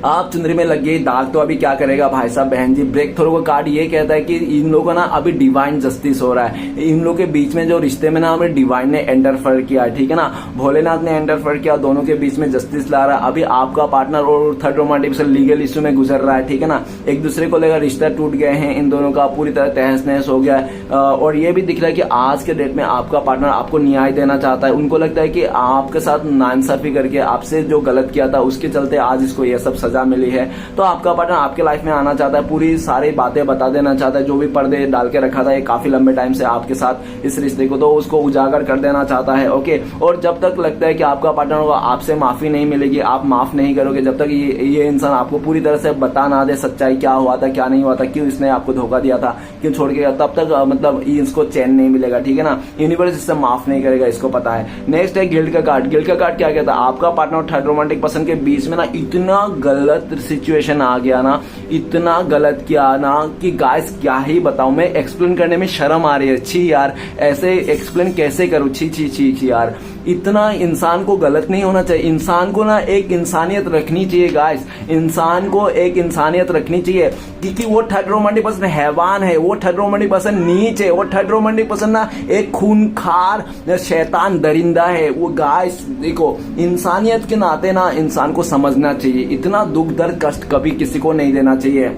आप चुंदरी में लग गई दाग तो अभी क्या करेगा भाई साहब बहन जी। ब्रेक थ्रू का कार्ड ये कहता है कि इन लोगों का ना अभी डिवाइन जस्टिस हो रहा है, इन लोगों के बीच में जो रिश्ते में ना हमें डिवाइन ने एंटरफेयर किया है, ठीक है ना, भोलेनाथ ने एंटरफेयर किया, दोनों के बीच में जस्टिस ला रहा है। अभी आपका पार्टनर और third romantic person legal issue में गुजर रहा है, ठीक है ना, एक दूसरे को लेकर रिश्ता टूट गए हैं, इन दोनों का पूरी तरह तहस नहस हो गया है। और ये भी दिख रहा है कि आज के डेट में आपका पार्टनर आपको न्याय देना चाहता है। उनको लगता है कि आपके साथ नाइंसाफी करके आपसे जो गलत किया था उसके चलते आज इसको ये सब सजा मिली है। तो आपका पार्टनर आपके लाइफ में आना चाहता है, पूरी सारी बातें बता देना चाहता है, जो भी पर्दे डाल के रखा था ये काफी लंबे टाइम से आपके साथ इस रिश्ते को, तो उसको उजागर कर देना चाहता है। ओके, और जब तक लगता है कि आपका पार्टनर को आपसे माफी नहीं मिलेगी, आप माफ नहीं करोगे, जब तक ये इंसान आपको पूरी तरह से बता ना दे सच्चाई क्या हुआ था क्या नहीं हुआ था, क्यों इसने आपको धोखा दिया था, क्यों छोड़ के गया, तब तक मतलब इसको चैन नहीं मिलेगा, ठीक है ना। यूनिवर्स इससे माफ नहीं करेगा, इसको पता है। नेक्स्ट है गिल्ट का कार्ड। गिल्ट का कार्ड क्या कहता है, आपका पार्टनर और थर्ड रोमांटिक पर्सन के बीच में ना इतना गलत सिचुएशन आ गया ना, इतना गलत किया ना कि गाइस क्या ही बताऊं, मैं एक्सप्लेन करने में शर्म आ रही है। छी यार, ऐसे एक्सप्लेन कैसे करूं, छी छी छी छी यार, इतना इंसान को गलत नहीं होना चाहिए। इंसान को ना एक इंसानियत रखनी चाहिए गाइस, इंसान को एक इंसानियत रखनी चाहिए, क्योंकि वो थर्ड रोमांटिक पर्सन हैवान है, वो थर्ड रोमांटिक पर्सन नीच है, वो थर्ड रोमांटिक पर्सन ना एक खूनखार शैतान दरिंदा है वो। गाइस देखो, इंसानियत के नाते ना इंसान को समझना चाहिए, इतना दुख दर्द कष्ट कभी किसी को नहीं देना चाहिए।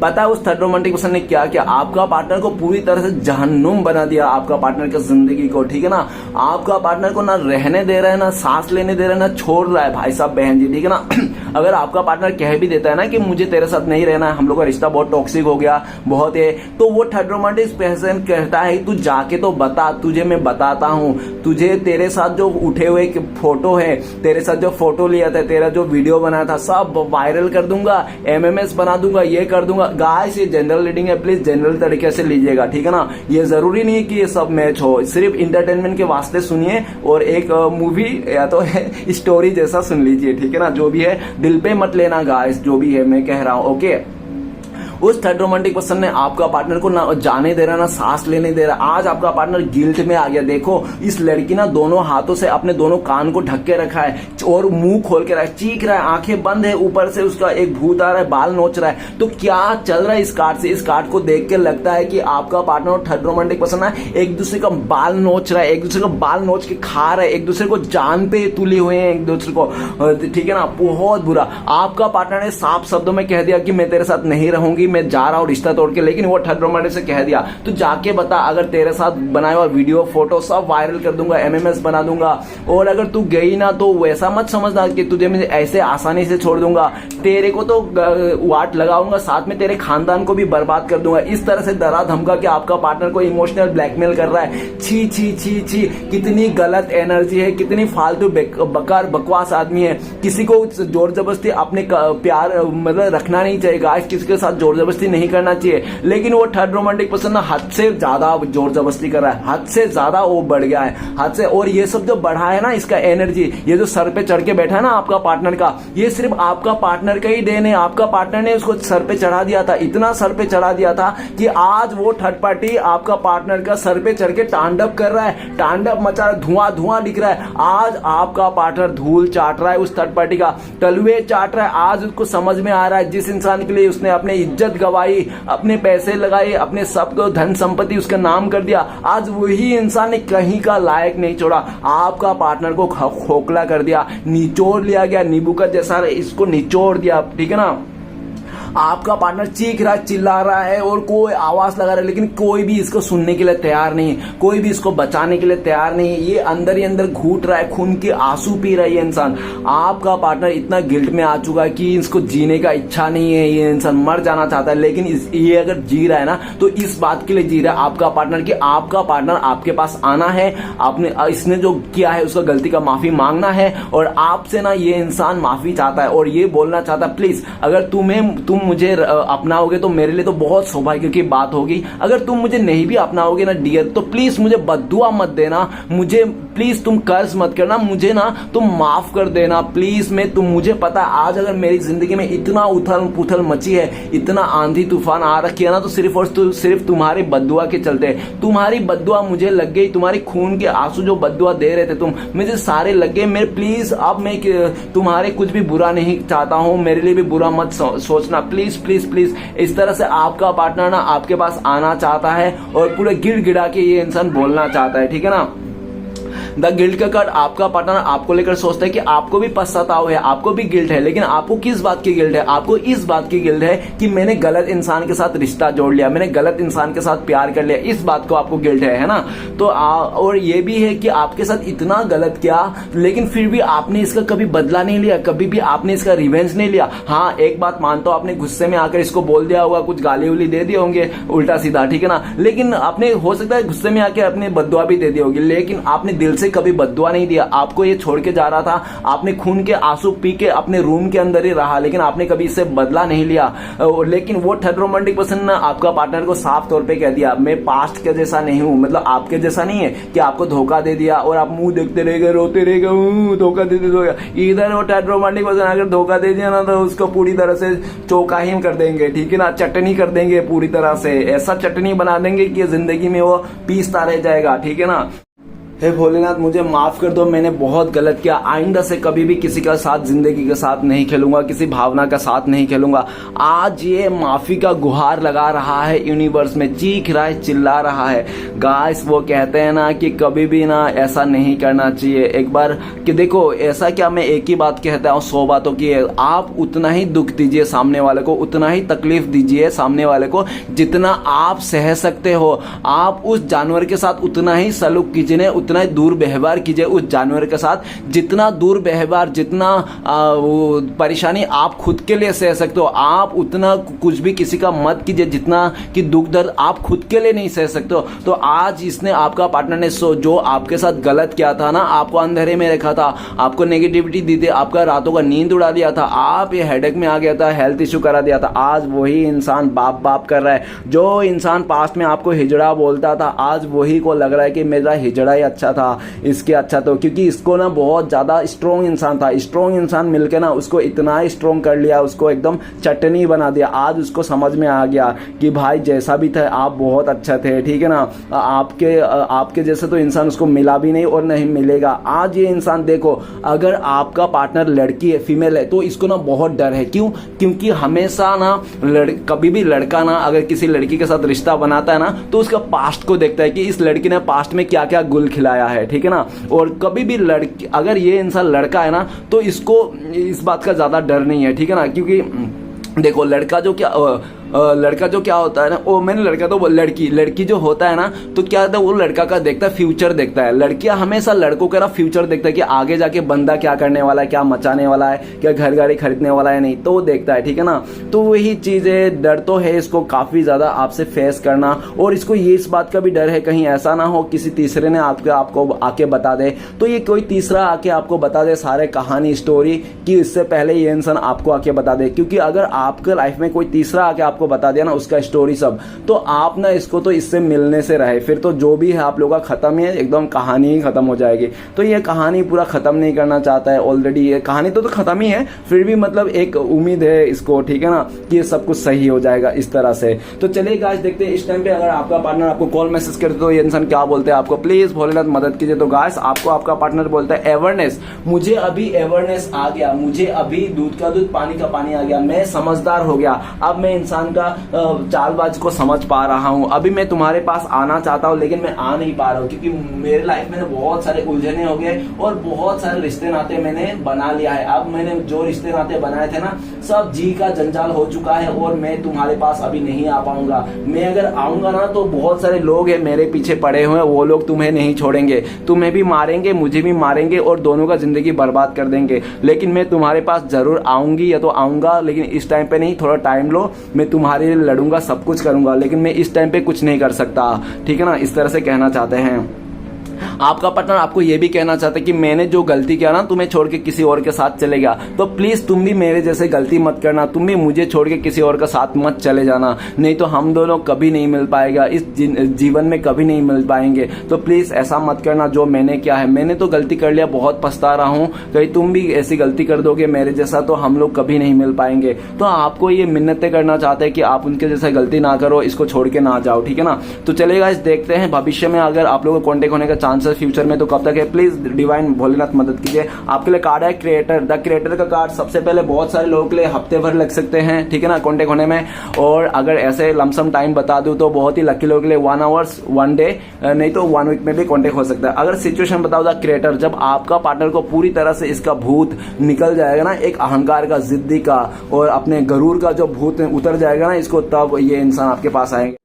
पता है उस थर्ड रोमांटिक पर्सन ने क्या किया, आपका पार्टनर को पूरी तरह से जहन्नुम बना दिया, आपका पार्टनर की जिंदगी को, ठीक है ना। आपका पार्टनर को ना रहने दे रहा है, ना सांस लेने दे रहा है, ना छोड़ रहा है भाई साहब बहन जी, ठीक है ना। अगर आपका पार्टनर कह भी देता है ना कि मुझे तेरे साथ नहीं रहना है, हम लोग का रिश्ता बहुत टॉक्सिक हो गया, बहुत है, तो वो थर्ड रोमांटिक पर्सन कहता है तू जाके तो बता, तुझे मैं बताता हूँ, तुझे तेरे साथ जो उठे हुए फोटो है, तेरे साथ जो फोटो लिया था, तेरा जो वीडियो बनाया था, सब वायरल कर दूंगा, MMS बना दूंगा, ये कर दूंगा। गाइस ये जनरल रीडिंग है, प्लीज जनरल तरीके से लीजिएगा, ठीक है ना। ये जरूरी नहीं कि ये सब मैच हो, सिर्फ इंटरटेनमेंट के वास्ते सुनिए और एक मूवी या तो स्टोरी जैसा सुन लीजिए, ठीक है ना। जो भी है दिल पे मत लेना गाइस, जो भी है मैं कह रहा हूं। ओके, उस थर्ड रोमांटिक पर्सन ने आपका पार्टनर को ना जाने दे रहा, ना सांस लेने दे रहा। आज आपका पार्टनर गिल्ट में आ गया। देखो इस लड़की ना दोनों हाथों से अपने दोनों कान को ढक के रखा है और मुंह खोल के रहा है, चीख रहा है, आंखें बंद है, ऊपर से उसका एक भूत आ रहा है, बाल नोच रहा है। तो क्या चल रहा है इस कार्ड से? इस कार्ड को देख के लगता है कि आपका पार्टनर और थर्ड रोमांटिक पर्सन ना एक दूसरे का बाल नोच रहा है, एक दूसरे का बाल नोच के खा रहा है, एक दूसरे को जान पे तुले हुए हैं एक दूसरे को, ठीक है ना। बहुत बुरा। आपका पार्टनर ने साफ शब्दों में कह दिया कि मैं तेरे साथ नहीं रहूंगी, मैं जा रहा हूं रिश्ता तोड़ के, लेकिन वो थर्ड रोमांटिक से कह दिया तू जाके बता, अगर तेरे साथ बनाया हुआ वीडियो फोटो सब वायरल कर दूंगा, MMS बना दूंगा, और अगर तू गई ना तो वैसा मत समझना कि तुझे मैं ऐसे आसानी से छोड़ दूंगा, तेरे को तो वाट लगाऊंगा, साथ में तेरे खानदान को भी बर्बाद कर दूंगा। इस तरह से डरा धमका के आपका पार्टनर को इमोशनल ब्लैकमेल कर रहा है। छी छी छी छी, कितनी गलत एनर्जी है, कितनी फालतू बकार बकवास आदमी है। किसी को जोर जबरदस्ती अपने प्यार मतलब रखना नहीं चाहिए गाइस, किसी के साथ जोर जबरदस्ती नहीं करना चाहिए। लेकिन वो थर्ड रोमांटिक पर्सन ना हद से ज्यादा जोर जबरदस्ती कर रहा है, हद से ज्यादा वो बढ़ गया है, हद से। और ये सब जो बढ़ा है ना इसका एनर्जी, ये जो सर पे चढ़ के बैठा है ना आपका पार्टनर का, ये सिर्फ आपका पार्टनर का ही देन है। आपका पार्टनर ने उसको सर पे चढ़ा दिया था, इतना सर पे चढ़ा दिया था कि आज वो थर्ड पार्टी आपका पार्टनर का सर पे चढ़ के तांडव कर रहा है, तांडव मचा रहा है, धुआं धुआं दिख रहा है। आज आपका पार्टनर धूल चाट रहा है, उस थर्ड पार्टी का तलवे चाट रहा है। आज उसको समझ में आ रहा है जिस इंसान के लिए उसने अपनी इज्जत गवाई, अपने पैसे लगाए, अपने सब को धन संपत्ति उसका नाम कर दिया, आज वही इंसान ने कहीं का लायक नहीं छोड़ा। आपका पार्टनर को खोखला कर दिया, निचोड़ लिया गया, नींबू का जैसा इसको निचोड़ दिया, ठीक है ना। आपका पार्टनर चीख रहा है, चिल्ला रहा है और कोई आवाज लगा रहा है, लेकिन कोई भी इसको सुनने के लिए तैयार नहीं, कोई भी इसको बचाने के लिए तैयार नहीं। ये अंदर ही अंदर घूट रहा है, खून के आंसू पी रहा है ये इंसान। आपका पार्टनर इतना गिल्ट में आ चुका है कि इसको जीने का इच्छा नहीं है, ये इंसान मर जाना चाहता है। लेकिन ये अगर जी रहा है ना तो इस बात के लिए जी रहा है आपका पार्टनर कि आपका पार्टनर आपके पास आना है, आपने इसने जो किया है उसका गलती का माफी मांगना है, और आपसे ना ये इंसान माफी चाहता है और ये बोलना चाहता है प्लीज अगर तुम मुझे अपनाओगे तो मेरे लिए तो बहुत सौभाग्य की बात होगी। अगर तुम मुझे नहीं भी अपनाओगे ना डियर, तो प्लीज मुझे बद्दुआ मत देना, मुझे प्लीज तुम कर्ज मत करना मुझे ना, तुम माफ कर देना प्लीज। मुझे पता है आज अगर मेरी जिंदगी में इतना उथल पुथल मची है, इतना आंधी तूफान आ रखी है ना, तो सिर्फ और सिर्फ तुम्हारी बद्दुआ के चलते। तुम्हारी बद्दुआ मुझे लग गई, तुम्हारी खून के आंसू जो बद्दुआ दे रहे थे तुम, मुझे सारे लग गए। मेरे प्लीज अब मैं तुम्हारे कुछ भी बुरा नहीं चाहता हूं, मेरे लिए भी बुरा मत सोचना प्लीज प्लीज प्लीज। इस तरह से आपका पार्टनर ना आपके पास आना चाहता है और पूरे गिड़गिड़ा के ये इंसान बोलना चाहता है, ठीक है ना। द गिल्ट का कार्ड आपका पार्टनर आपको लेकर सोचता है कि आपको भी पछतावा है, आपको भी गिल्ट है, लेकिन आपको किस बात की गिल्ट है? आपको इस बात की गिल्ट है कि मैंने गलत इंसान के साथ रिश्ता जोड़ लिया, मैंने गलत इंसान के साथ प्यार कर लिया, इस बात को आपको गिल्ट है ना। तो और ये भी है कि आपके साथ इतना गलत किया लेकिन फिर भी आपने इसका कभी बदला नहीं लिया, कभी भी आपने इसका रिवेंज नहीं लिया। हाँ एक बात मानता हूं, आपने गुस्से में आकर इसको बोल दिया होगा, कुछ गाली उली दे दिए होंगे उल्टा सीधा, ठीक है ना, लेकिन आपने हो सकता है गुस्से में आके अपने बद्दुआ भी दे दी होगी, लेकिन आपने दिल से कभी बद्दुआ नहीं दिया। आपको ये छोड़ के जा रहा था, आपने खून के आंसू पी के अपने रूम के अंदर ही रहा, लेकिन आपने कभी इससे बदला नहीं लिया। लेकिन वो थर्ड रोमांटिक पर्सन ने आपका पार्टनर को साफ तौर पे कह दिया, मैं पास्ट के जैसा नहीं हूं, मतलब आपके जैसा नहीं है कि आपको धोखा दे दिया और आप मुंह देखते रह गए, रोते रह गए, धोखा दे दिया। इधर वो थर्ड रोमांटिक पर्सन अगर धोखा दे दिया ना तो उसको पूरी तरह से चौकाहीन कर देंगे, ठीक है ना, चटनी कर देंगे पूरी तरह से, ऐसा चटनी बना देंगे कि जिंदगी में वो पीसता रह जाएगा, ठीक है ना। हे भोलेनाथ मुझे माफ कर दो, मैंने बहुत गलत किया, आइंदा से कभी भी किसी का साथ जिंदगी के साथ नहीं खेलूंगा, किसी भावना का साथ नहीं खेलूंगा। आज ये माफी का गुहार लगा रहा है यूनिवर्स में, चीख रहा है, चिल्ला रहा है। गाइस वो कहते हैं ना कि कभी भी ना ऐसा नहीं करना चाहिए। एक बार कि देखो ऐसा क्या, मैं एक ही बात कहता हूँ 100 बातों की है। आप उतना ही दुख दीजिए सामने वाले को, उतना ही तकलीफ दीजिए सामने वाले को जितना आप सह सकते हो। आप उस जानवर के साथ उतना ही सलूक कीजिए, उतना दूर व्यवहार कीजिए उस जानवर के साथ, जितना दूर व्यवहार, जितना परेशानी आप खुद के लिए सह सकते हो, आप उतना कुछ भी किसी का मत कीजिए जितना कि दुख दर्द आप खुद के लिए नहीं सह सकते हो। तो आज इसने आपका पार्टनर ने जो आपके साथ गलत किया था ना, आपको अंधेरे में रखा था, आपको नेगेटिविटी दी थी, आपका रातों का नींद उड़ा दिया था, आप ये हेडेक में आ गया था, हेल्थ इश्यू करा दिया था, आज वही इंसान बाप बाप कर रहा है। जो इंसान पास्ट में आपको हिजड़ा बोलता था, आज वही को लग रहा है कि मेरा हिजड़ा ही अच्छा था, इसके अच्छा तो, क्योंकि इसको ना बहुत ज्यादा स्ट्रॉन्ग इंसान था, स्ट्रॉन्ग इंसान मिलके ना उसको इतना स्ट्रॉन्ग कर लिया, उसको एकदम चटनी बना दिया। आज उसको समझ में आ गया कि भाई जैसा भी था आप बहुत अच्छा थे, ठीक है ना, आपके जैसे तो इंसान उसको मिला भी नहीं और नहीं मिलेगा। आज ये इंसान देखो, अगर आपका पार्टनर लड़की है, फीमेल है, तो इसको ना बहुत डर है। क्यों? क्योंकि हमेशा ना कभी भी लड़का ना अगर किसी लड़की के साथ रिश्ता बनाता है ना तो उसका पास्ट को देखता है कि इस लड़की ने पास्ट में क्या क्या गुल खिलाया है, ठीक है ना। और कभी भी लड़की, अगर ये इंसान लड़का है ना तो इसको इस बात का ज्यादा डर नहीं है, ठीक है ना, क्योंकि देखो लड़का जो क्या होता है ना, ओ मैंने लड़का तो लड़की जो होता है ना तो क्या होता है, वो लड़का का देखता है, फ्यूचर देखता है। लड़कियां हमेशा लड़कों का फ्यूचर देखता है कि आगे जाके बंदा क्या करने वाला है, क्या मचाने वाला है, क्या घर गाड़ी खरीदने वाला है, नहीं तो वो देखता है, ठीक है ना। तो वही चीज है, डर तो है इसको काफी ज्यादा आपसे फेस करना, और इसको ये इस बात का भी डर है कहीं ऐसा ना हो किसी तीसरे ने आपको आके बता दे, तो ये कोई तीसरा आके आपको बता दे सारे कहानी स्टोरी कि इससे पहले ये इंसान आपको आके बता दे। क्योंकि अगर आपके लाइफ में कोई तीसरा आके आपको बता दिया ना उसका स्टोरी सब, तो आप ना इसको तो इससे मिलने से रहे, फिर तो जो भी है आप लोगों का खत्म है, एकदम कहानी ही खत्म हो जाएगी। तो ये कहानी पूरा खत्म नहीं करना चाहता है, ऑलरेडी ये कहानी तो खत्म ही है, फिर भी मतलब एक उम्मीद है इसको, ठीक है ना, कि ये सब कुछ सही हो जाएगा इस तरह से। तो चलिए गाइस देखते हैं इस टाइम पे अगर आपका पार्टनर आपको कॉल मैसेज करे तो ये इंसान क्या बोलते हैं आपको, प्लीज भोलेनाथ मदद कीजिए। तो गाइस आपको आपका पार्टनर बोलता है अवेयरनेस, मुझे अभी अवेयरनेस आ गया, मुझे अभी दूध का दूध पानी का पानी आ गया, मैं समझदार हो गया, अब मैं इंसान का चालबाज को समझ पा रहा हूँ। अभी मैं तुम्हारे पास आना चाहता हूँ लेकिन मैं आ नहीं पा रहा हूँ क्योंकि मेरे लाइफ में बहुत सारे उलझने हो गए और बहुत सारे रिश्ते नाते मैंने बना लिया है। अब मैंने जो रिश्ते नाते बनाए थे ना सब जी का जंजाल हो चुका है और मैं तुम्हारे पास अभी नहीं आ पाऊंगा। मैं अगर आऊंगा ना तो बहुत सारे लोग हैं मेरे पीछे पड़े हुए, वो लोग तुम्हें नहीं छोड़ेंगे, तुम्हें भी मारेंगे, मुझे भी मारेंगे और दोनों का जिंदगी बर्बाद कर देंगे। लेकिन मैं तुम्हारे पास जरूर आऊंगी, या तो आऊंगा लेकिन इस टाइम पे नहीं, थोड़ा टाइम लो, मैं तुम्हारे लिए लड़ूंगा, सब कुछ करूंगा, लेकिन मैं इस टाइम पे कुछ नहीं कर सकता, ठीक है ना, इस तरह से कहना चाहते हैं। आपका पार्टनर आपको ये भी कहना चाहता है कि मैंने जो गलती किया ना, तुम्हें छोड़ के किसी और के साथ चले गया, तो प्लीज तुम भी मेरे जैसे गलती मत करना, तुम भी मुझे छोड़ के किसी और का साथ मत चले जाना, नहीं तो हम दोनों कभी नहीं मिल पाएगा, इस जीवन में कभी नहीं मिल पाएंगे। तो प्लीज ऐसा मत करना जो मैंने किया है। मैंने तो गलती कर लिया, बहुत पछता रहा हूं, कहीं तुम भी ऐसी गलती कर दोगे मेरे जैसा तो हम लोग कभी नहीं मिल पाएंगे। तो आपको ये मिन्नतें करना चाहते हैं कि आप उनके जैसा गलती ना करो, इसको छोड़ के ना जाओ, ठीक है ना। तो चलेगा, इस देखते हैं भविष्य में अगर आप लोगों को कॉन्टेक्ट होने का चांसेस फ्यूचर में, तो कब तक है, प्लीज डिवाइन भोलेनाथ मदद कीजिए। आपके लिए कार्ड है क्रिएटर, द क्रिएटर का कार्ड। सबसे पहले बहुत सारे लोगों के लिए हफ्ते भर लग सकते हैं, ठीक है ना, कॉन्टेक्ट होने में, और अगर ऐसे लमसम टाइम बता दूं तो बहुत ही लकी लोगों के लिए 1 आवर्स 1 डे, नहीं तो 1 वीक में भी कॉन्टेक्ट हो सकता है। अगर सिचुएशन बताओ द क्रिएटर, जब आपका पार्टनर को पूरी तरह से इसका भूत निकल जाएगा ना, एक अहंकार का, जिद्दी का और अपने गरूर का जो भूत उतर जाएगा ना इसको, तब ये इंसान आपके पास आएंगे।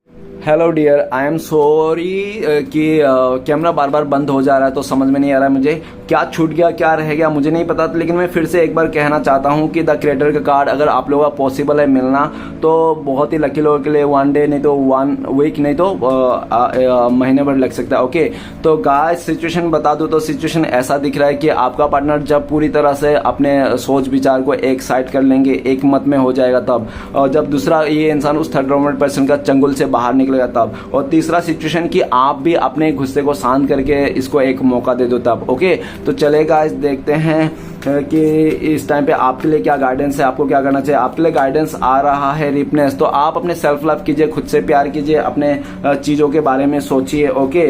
Hello dear, I am sorry कि कैमरा बार बार बंद हो जा रहा है, तो समझ में नहीं आ रहा है मुझे क्या छूट गया क्या रह गया मुझे नहीं पता, लेकिन मैं फिर से एक बार कहना चाहता हूं कि द क्रिएटर का कार्ड अगर आप लोगों का पॉसिबल है मिलना, तो बहुत ही लकी लोगों के लिए 1 डे नहीं तो 1 वीक नहीं तो महीने भर लग सकता है। ओके, तो गाइस सिचुएशन बता दूं तो सिचुएशन ऐसा दिख रहा है कि आपका पार्टनर जब पूरी तरह से अपने सोच विचार को एक साइड कर लेंगे, एक मत में हो जाएगा तब, और जब दूसरा ये इंसान उस थर्ड रोमेंट पर्सन का चंगुल से बाहर निकलेगा तब, और तीसरा सिचुएशन कि आप भी अपने गुस्से को शांत करके इसको एक मौका दे दो तब। ओके, तो चलेगा, इस देखते हैं कि इस टाइम पे आपके लिए क्या गाइडेंस है, आपको क्या करना चाहिए। आपके लिए गाइडेंस आ रहा है रिपनेस, तो आप अपने सेल्फ लव कीजिए, खुद से प्यार कीजिए, अपने चीजों के बारे में सोचिए। ओके,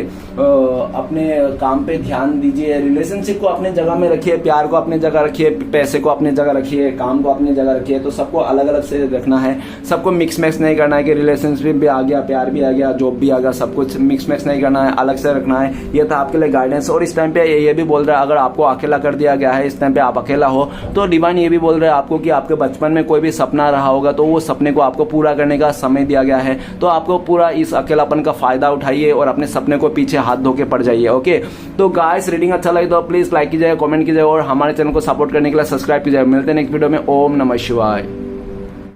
अपने काम पे ध्यान दीजिए, रिलेशनशिप को अपने जगह में रखिए, प्यार को अपने जगह रखिए, पैसे को अपने जगह रखिए, काम को अपनी जगह रखिए। तो सबको अलग अलग से रखना है, सबको मिक्स मैक्स नहीं करना है कि रिलेशनशिप भी आ गया, प्यार भी आ गया, जॉब भी आ गया, सब कुछ मिक्स मैक्स नहीं करना है, अलग से रखना है। ये था आपके लिए गाइडेंस। और इस टाइम पे ये भी बोल रहा है अगर आपको अकेला कर दिया गया है, इस टाइम पे आप अकेला हो, तो डिवाइन ये भी बोल रहे हैं आपको कि आपके बचपन में कोई भी सपना रहा होगा, तो वो सपने को आपको पूरा करने का समय दिया गया है। तो आपको पूरा इस अकेलापन का फायदा उठाइए और अपने सपने को पीछे हाथ धो के पड़ जाइए। ओके, तो गाइस रीडिंग अच्छा लगे तो प्लीज लाइक कीजिए, कमेंट कीजिए और हमारे चैनल को सपोर्ट करने के लिए सब्सक्राइब कीजिए। मिलते हैं नेक्स्ट वीडियो में। ओम नमः शिवाय।